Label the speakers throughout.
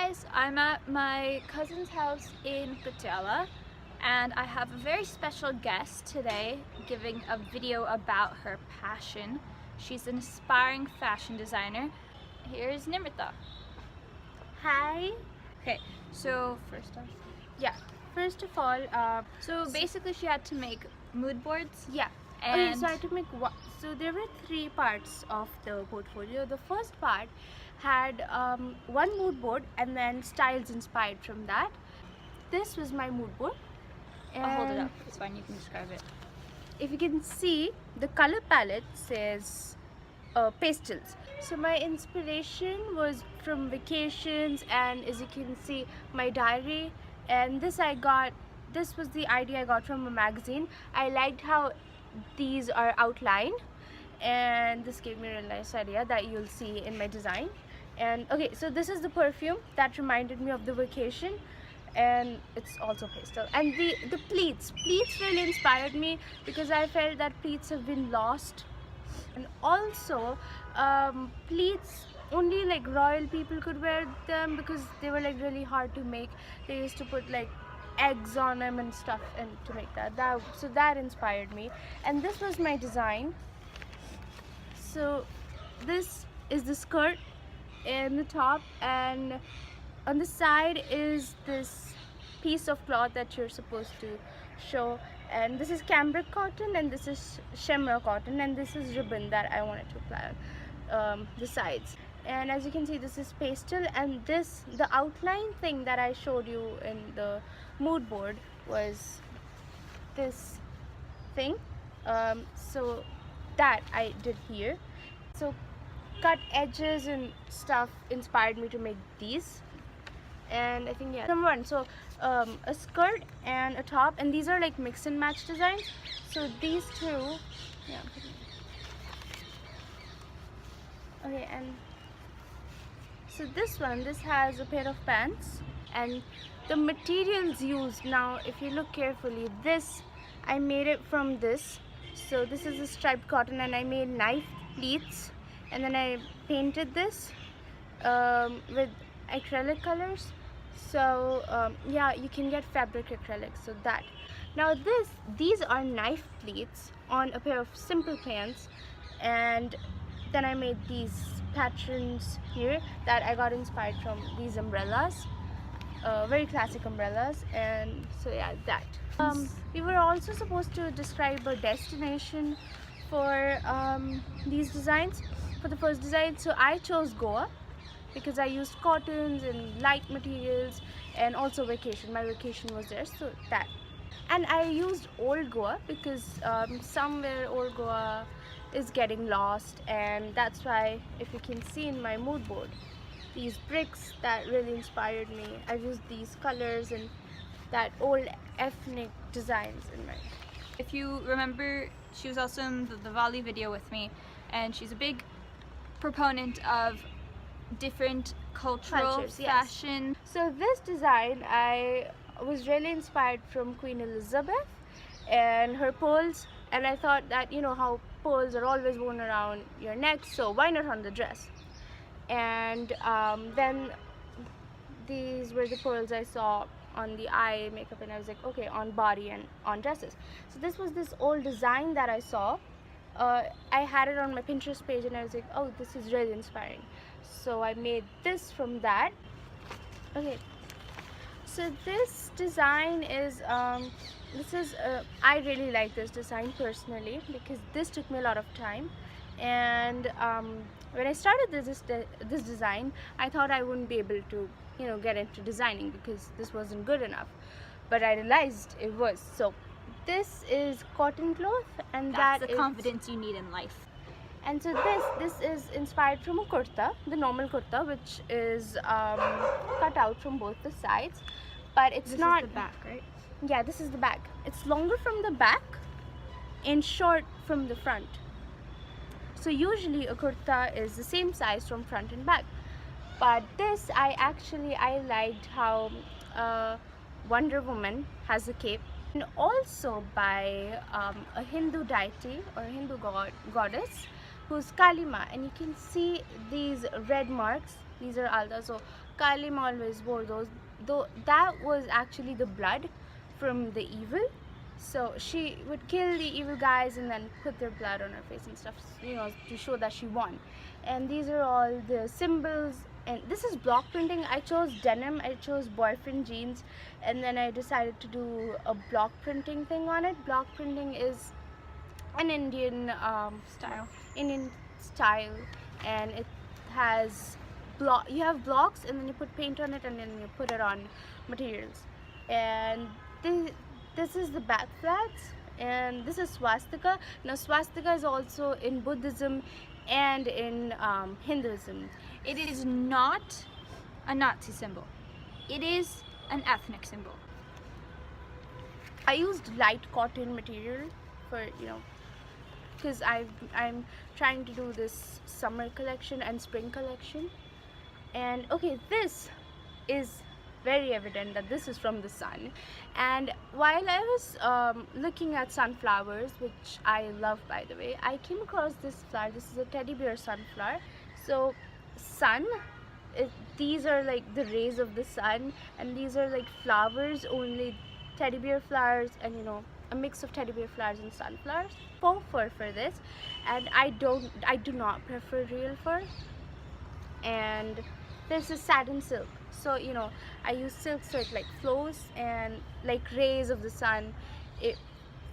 Speaker 1: guys, I'm at my cousin's house in Patiala and I have a very special guest today giving a video about her passion. She's an aspiring fashion designer. Here's Nimrita.
Speaker 2: Hi.
Speaker 1: Okay, so
Speaker 2: First of all,
Speaker 1: so basically she had to make mood boards.
Speaker 2: yeah.
Speaker 1: And
Speaker 2: Okay, so I had to make one. So there were three parts of the portfolio. The first part had one mood board and then styles inspired from that. This was my mood board.
Speaker 1: I'll hold it
Speaker 2: And
Speaker 1: up, it's fine, you can describe it.
Speaker 2: if you can see, the color palette says pastels. So my inspiration was from vacations, and as you can see, my diary. And this was the idea I got from a magazine. I liked how these are outlined, and this gave me a real nice idea that you'll see in my design. And okay, so this is the perfume that reminded me of the vacation, and it's also pastel. And the pleats really inspired me because I felt that pleats have been lost. And also pleats, only like royal people could wear them because they were like really hard to make. They used to put like eggs on them and stuff and to make so that inspired me. And this was my design. So this is the skirt and the top, and on the side is this piece of cloth that you're supposed to show, and this is cambric cotton and this is shamrock cotton, and this is ribbon that I wanted to apply on the sides. And as you can see, this is pastel, and the outline thing that I showed you in the mood board was this thing. So that I did here. So cut edges and stuff inspired me to make these. And I think number one, so a skirt and a top, and these are like mix and match designs. So these two, okay. And so this has a pair of pants, and the materials used, now if you look carefully, this I made it from this. So this is a striped cotton, and I made knife pleats, and then I painted this with acrylic colors. So yeah, you can get fabric acrylics. So that, now these are knife pleats on a pair of simple pants, and then I made these patterns here that I got inspired from these umbrellas, very classic umbrellas. And so yeah, that we were also supposed to describe a destination for these designs, for the first design. So I chose Goa because I used cottons and light materials, and also vacation. My vacation was there, so that. And I used old Goa because somewhere old Goa is getting lost, and that's why, if you can see in my mood board, these bricks that really inspired me, I've used these colors and that old ethnic designs in my.
Speaker 1: If you remember, she was also in the Valley video with me, and she's a big proponent of different cultures,
Speaker 2: yes.
Speaker 1: fashion.
Speaker 2: So this design, I was really inspired from Queen Elizabeth and her pearls, and I thought that, you know how pearls are always worn around your neck, so why not on the dress? And then these were the pearls I saw on the eye makeup, and I was like, okay, on body and on dresses. So this was this old design that I saw. I had it on my Pinterest page, and I was like, oh, this is really inspiring. So I made this from that. Okay, so this design is I really like this design personally because this took me a lot of time. And when I started this design, I thought I wouldn't be able to, you know, get into designing because this wasn't good enough, but I realized it was. So this is cotton cloth, and
Speaker 1: that's the confidence you need in life.
Speaker 2: And so this is inspired from a kurta, the normal kurta, which is cut out from both the sides, but it's
Speaker 1: this
Speaker 2: not
Speaker 1: is the back, right?
Speaker 2: Yeah, this is the back. It's longer from the back and short from the front. So usually a kurta is the same size from front and back, but this I liked how Wonder Woman has a cape, and also by a Hindu deity or Hindu goddess who's Kalima. And you can see these red marks, these are alda. So Kalim always wore those, though that was actually the blood from the evil. So she would kill the evil guys and then put their blood on her face and stuff, to show that she won. And these are all the symbols. And this is block printing. I chose denim, I chose boyfriend jeans, and then I decided to do a block printing thing on it. Block printing is an Indian Indian style, and it has you have blocks, and then you put paint on it, and then you put it on materials. And this is the back flats, and this is swastika. Now swastika is also in Buddhism and in Hinduism.
Speaker 1: It is not a Nazi symbol. It is an ethnic symbol.
Speaker 2: I used light cotton material for, because I'm trying to do this summer collection and spring collection. And okay, this is very evident that this is from the sun. And while I was looking at sunflowers, which I love by the way, I came across this flower. This is a teddy bear sunflower. So sun, these are like the rays of the sun, and these are like flowers, only teddy bear flowers, and a mix of teddy bear flowers and sunflowers. Faux fur for this, and I do not prefer real fur. And this is satin silk, so I use silk so it like flows, and like rays of the sun, it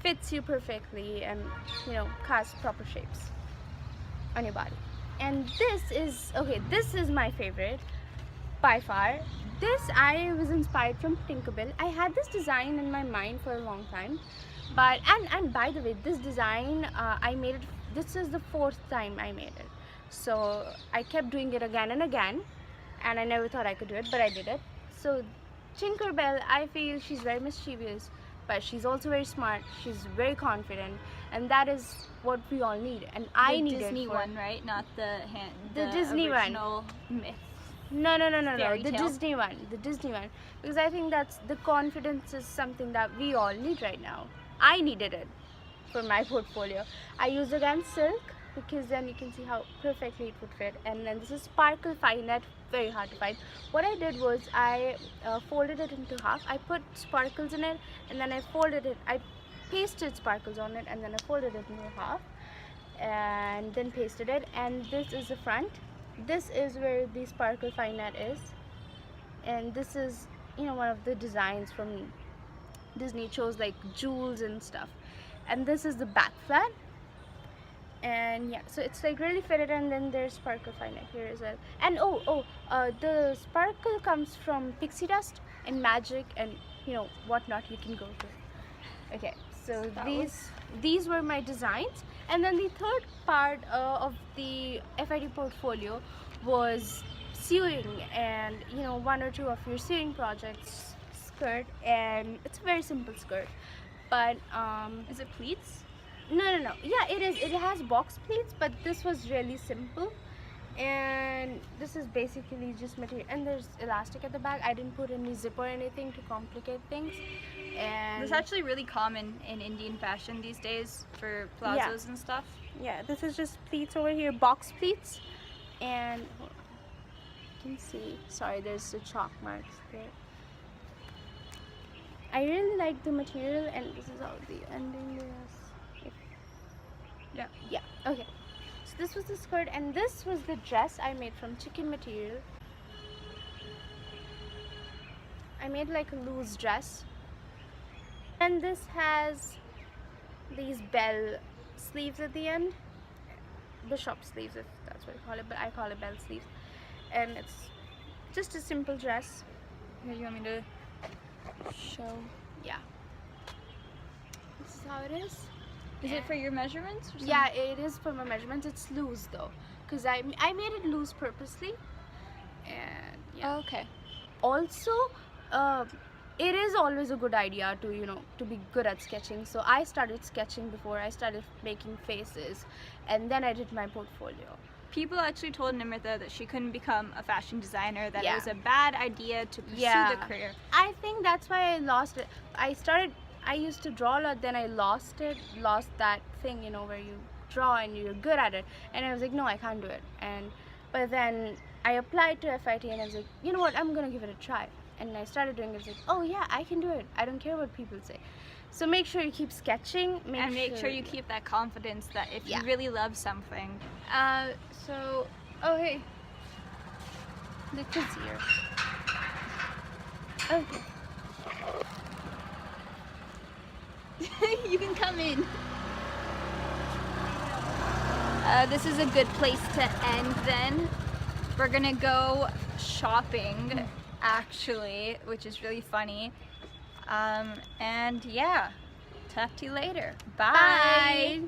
Speaker 2: fits you perfectly, and casts proper shapes on your body. And this is my favorite by far. This, I was inspired from Tinkerbell. I had this design in my mind for a long time, but and by the way, this design I made it, this is the 4th time I made it, so I kept doing it again and again, and I never thought I could do it, but I did it. So Tinkerbell, I feel she's very mischievous, but she's also very smart. She's very confident, and that is what we all need. And I need
Speaker 1: the Disney
Speaker 2: it for
Speaker 1: one, right? Not the
Speaker 2: Disney
Speaker 1: original
Speaker 2: one.
Speaker 1: myth.
Speaker 2: No,
Speaker 1: Fairy
Speaker 2: the
Speaker 1: tale.
Speaker 2: Disney one, because I think that's the confidence is something that we all need right now. I needed it for my portfolio. I used again silk, because then you can see how perfectly it would fit. And then this is sparkle fine net, very hard to find. What I did was I folded it into half. I put sparkles in it, and then I folded it. I pasted sparkles on it, and then I folded it into half, and then pasted it. And this is the front. This is where the sparkle fine net is, and this is one of the designs from Disney. Chose like jewels and stuff. And this is the back flat. And yeah, so it's like really fitted, and then there's sparkle fine net here as well. And the sparkle comes from pixie dust and magic and whatnot you can go to. Okay, so these were my designs. And then the third part of the FID portfolio was sewing, and 1 or 2 of your sewing projects skirt, and it's a very simple skirt, but
Speaker 1: Is it pleats?
Speaker 2: No. Yeah, it is. It has box pleats, but this was really simple. And this is basically just material, and there's elastic at the back. I didn't put any zip or anything to complicate things. And
Speaker 1: It's actually really common in Indian fashion these days for plazos and stuff.
Speaker 2: yeah, this is just pleats over here, box pleats. And hold on. You can see, sorry, there's the chalk marks there. I really like the material, and this is how the ending is. Yeah, okay. So this was the skirt, and this was the dress I made from chicken material. I made like a loose dress. And this has these bell sleeves at the end. Bishop sleeves, if that's what you call it, but I call it bell sleeves. And it's just a simple dress.
Speaker 1: Here, you want me to show?
Speaker 2: Yeah. This is how it is.
Speaker 1: Is it for your measurements? Or something?
Speaker 2: Yeah, it is for my measurements. It's loose though, because I made it loose purposely. And yeah.
Speaker 1: Oh, okay.
Speaker 2: Also, it is always a good idea to to be good at sketching. So I started sketching before I started making faces, and then I did my portfolio.
Speaker 1: People actually told Nimrita that she couldn't become a fashion designer, that
Speaker 2: Yeah.
Speaker 1: it was a bad idea to pursue
Speaker 2: Yeah.
Speaker 1: the career.
Speaker 2: I think that's why I lost it. I used to draw a lot, then I lost that thing, where you draw and you're good at it. And I was like, no, I can't do it. But then I applied to FIT and I was like, you know what, I'm gonna give it a try. And I started doing it. It's like, oh yeah, I can do it. I don't care what people say. So make sure you keep sketching.
Speaker 1: Make sure you keep that confidence that if
Speaker 2: Yeah.
Speaker 1: you really love something.
Speaker 2: Oh hey, the kids here. Okay.
Speaker 1: You can come in. This is a good place to end then. We're gonna go shopping actually, which is really funny. And yeah, talk to you later. Bye.
Speaker 2: Bye.